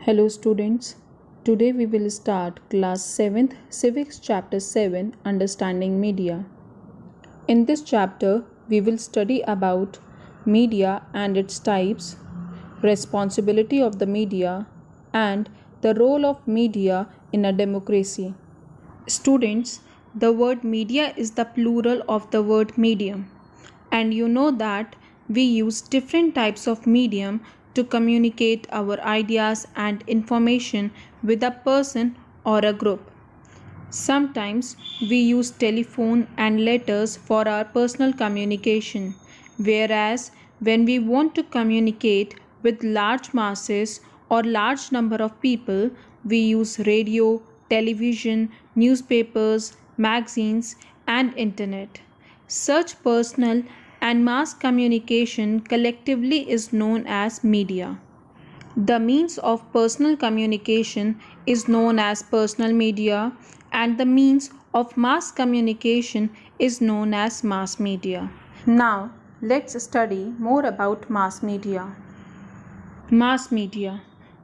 Hello students. Today we will start class 7th Civics chapter 7 Understanding Media. In this chapter we will study about media and its types, responsibility of the media and the role of media in a democracy. Students, the word media is the plural of the word medium, and you know that we use different types of medium to communicate our ideas and information with a person or a group. Sometimes we use telephone and letters for our personal communication, whereas when we want to communicate with large masses or large number of people, we use radio, television, newspapers, magazines, and internet. Such personal and mass communication collectively is known as media. The means of personal communication is known as personal media, and the means of mass communication is known as mass media. Now, let's study more about mass media. Mass media.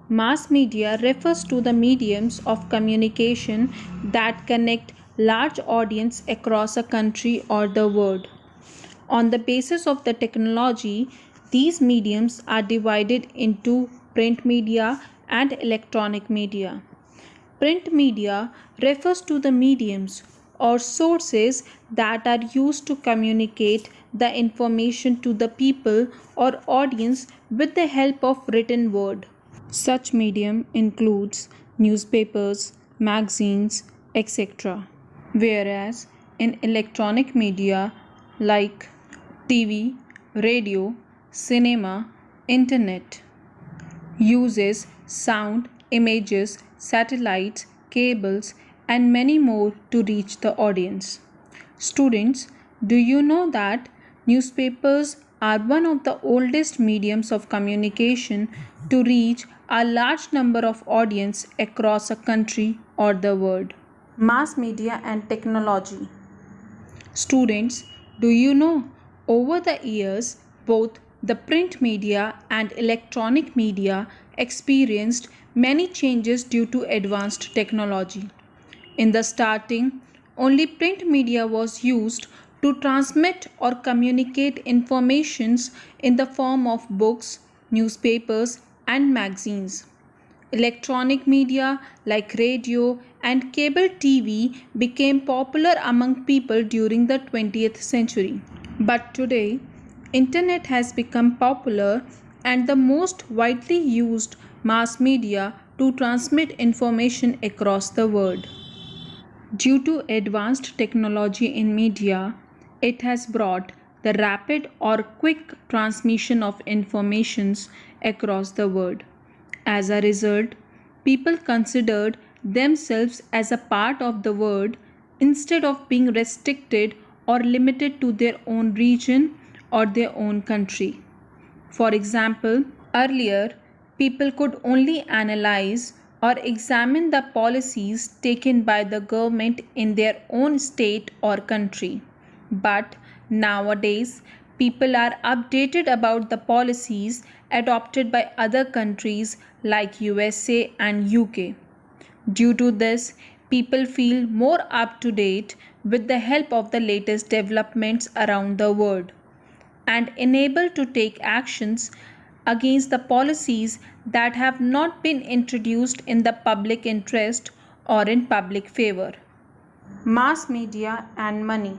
Mass media refers to the mediums of communication that connect large audience across a country or the world. On the basis of the technology, these mediums are divided into print media and electronic media. Print media refers to the mediums or sources that are used to communicate the information to the people or audience with the help of written word. Such medium includes newspapers, magazines, etc. Whereas in electronic media like TV, radio, cinema, internet uses sound, images, satellites, cables, and many more to reach the audience. Students, do you know that newspapers are one of the oldest mediums of communication to reach a large number of audience across a country or the world? Mass media and technology. Students, do you know over the years both the print media and electronic media experienced many changes due to advanced technology. In the starting, only print media was used to transmit or communicate informations in the form of books, newspapers, and magazines. Electronic media like radio and cable TV became popular among people during the 20th century. But today, internet has become popular and the most widely used mass media to transmit information across the world. Due to advanced technology in media, it has brought the rapid or quick transmission of informations across the world. As a result, people considered themselves as a part of the world instead of being restricted or limited to their own region or their own country. For example, earlier, people could only analyze or examine the policies taken by the government in their own state or country. But nowadays, people are updated about the policies adopted by other countries like USA and UK. Due to this, people feel more up to date with the help of the latest developments around the world and enabled to take actions against the policies that have not been introduced in the public interest or in public favor. Mass media and money.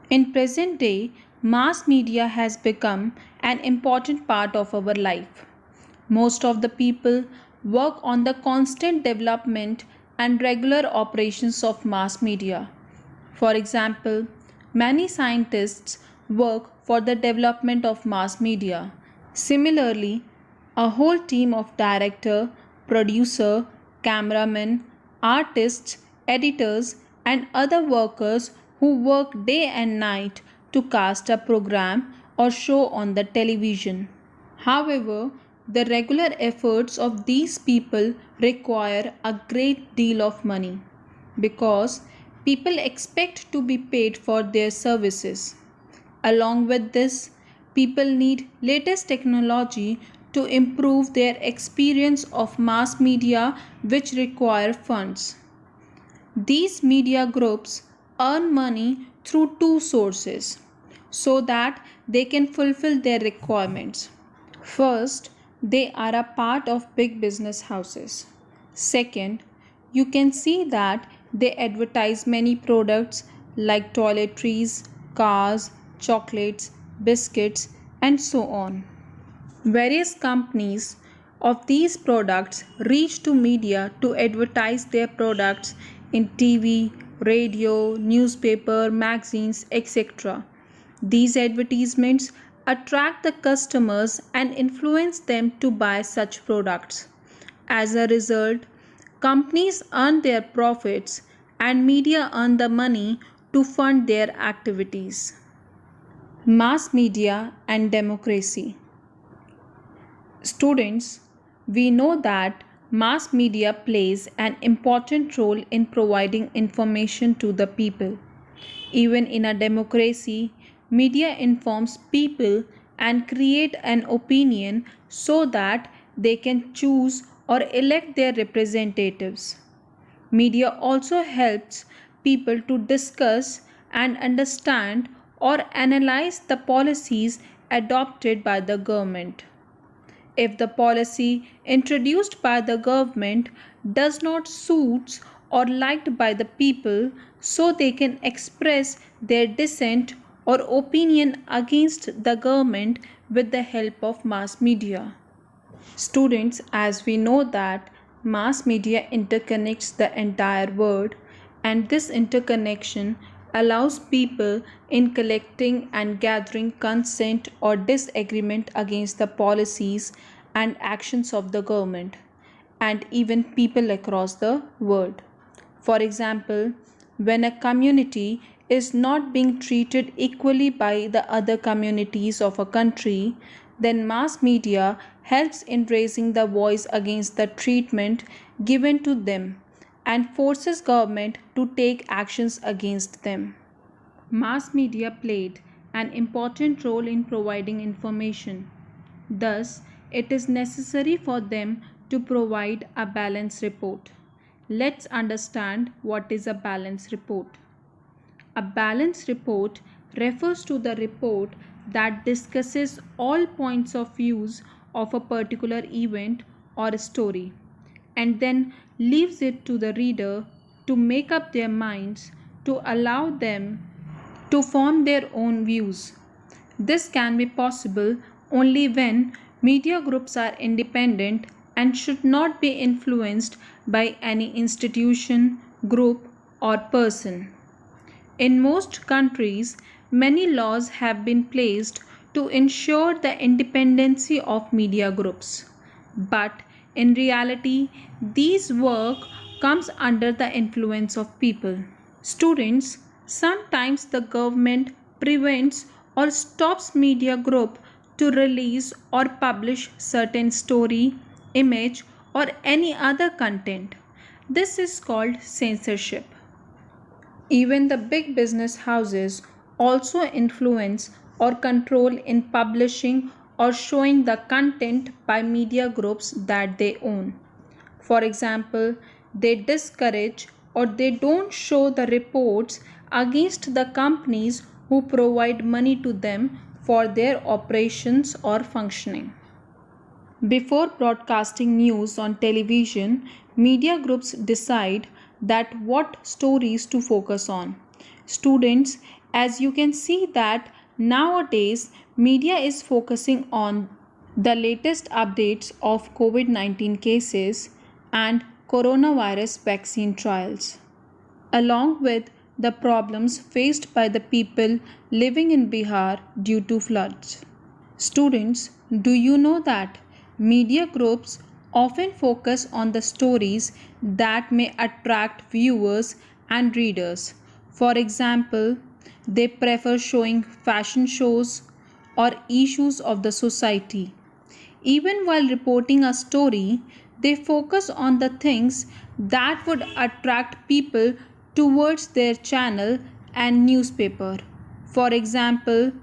In present day, mass media has become an important part of our life. Most of the people work on the constant development and regular operations of mass media. For example, many scientists work for the development of mass media. Similarly, a whole team of director, producer, cameramen, artists, editors, and other workers who work day and night to cast a program or show on the television. However, the regular efforts of these people require a great deal of money because people expect to be paid for their services. Along with this, people need latest technology to improve their experience of mass media which require funds. These media groups earn money through two sources so that they can fulfill their requirements. First, they are a part of big business houses. Second, you can see that they advertise many products like toiletries, cars, chocolates, biscuits, and so on. Various companies of these products reach to media to advertise their products in TV, radio, newspaper, magazines, etc. These advertisements attract the customers and influence them to buy such products. As a result, companies earn their profits and media earn the money to fund their activities. Mass media and democracy. Students, we know that mass media plays an important role in providing information to the people. Even in a democracy, media informs people and create an opinion so that they can choose or elect their representatives. Media also helps people to discuss and understand or analyze the policies adopted by the government. If the policy introduced by the government does not suit or liked by the people, so they can express their dissent or opinion against the government with the help of mass media. Students, as we know that mass media interconnects the entire world, and this interconnection allows people in collecting and gathering consent or disagreement against the policies and actions of the government and even people across the world. For example, when a community is not being treated equally by the other communities of a country, then mass media helps in raising the voice against the treatment given to them and forces government to take actions against them. Mass media played an important role in providing information. Thus, it is necessary for them to provide a balanced report. Let's understand what is a balanced report. A balanced report refers to the report that discusses all points of views of a particular event or story and then leaves it to the reader to make up their minds to allow them to form their own views. This can be possible only when media groups are independent and should not be influenced by any institution, group, or person. In most countries, many laws have been placed to ensure the independency of media groups. But in reality, these work comes under the influence of people. Students, sometimes the government prevents or stops media group to release or publish certain story, image or any other content. This is called censorship. Even the big business houses also influence or control in publishing or showing the content by media groups that they own. For example, they discourage or they don't show the reports against the companies who provide money to them for their operations or functioning. Before broadcasting news on television, media groups decide that what stories to focus on. Students, as you can see that nowadays media is focusing on the latest updates of COVID-19 cases and coronavirus vaccine trials, along with the problems faced by the people living in Bihar due to floods. Students, do you know that media groups often focus on the stories that may attract viewers and readers? For example, they prefer showing fashion shows or issues of the society. Even while reporting a story, they focus on the things that would attract people towards their channel and newspaper. For example,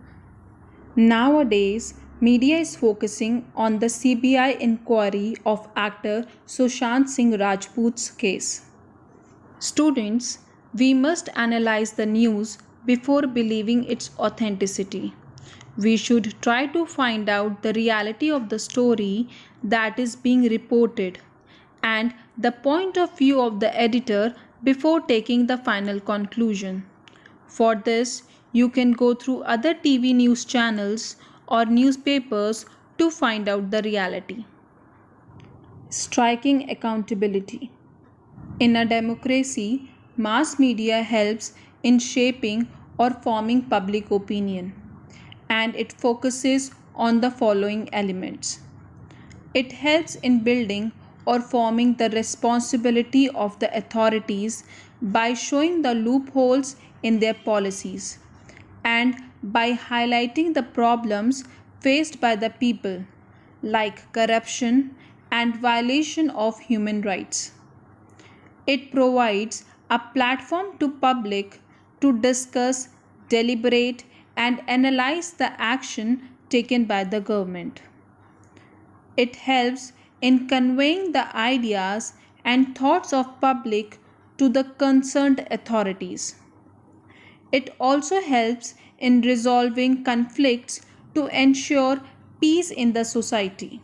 nowadays Media is focusing on the CBI inquiry of actor Sushant Singh Rajput's case. Students, we must analyze the news before believing its authenticity. We should try to find out the reality of the story that is being reported and the point of view of the editor before taking the final conclusion. For this, you can go through other TV news channels or newspapers to find out the reality. Striking accountability. In a democracy, mass media helps in shaping or forming public opinion, and it focuses on the following elements. It helps in building or forming the responsibility of the authorities by showing the loopholes in their policies and by highlighting the problems faced by the people, like corruption and violation of human rights. It provides a platform to public to discuss, deliberate and analyze the action taken by the government. It helps in conveying the ideas and thoughts of public to the concerned authorities. It also helps in resolving conflicts to ensure peace in the society.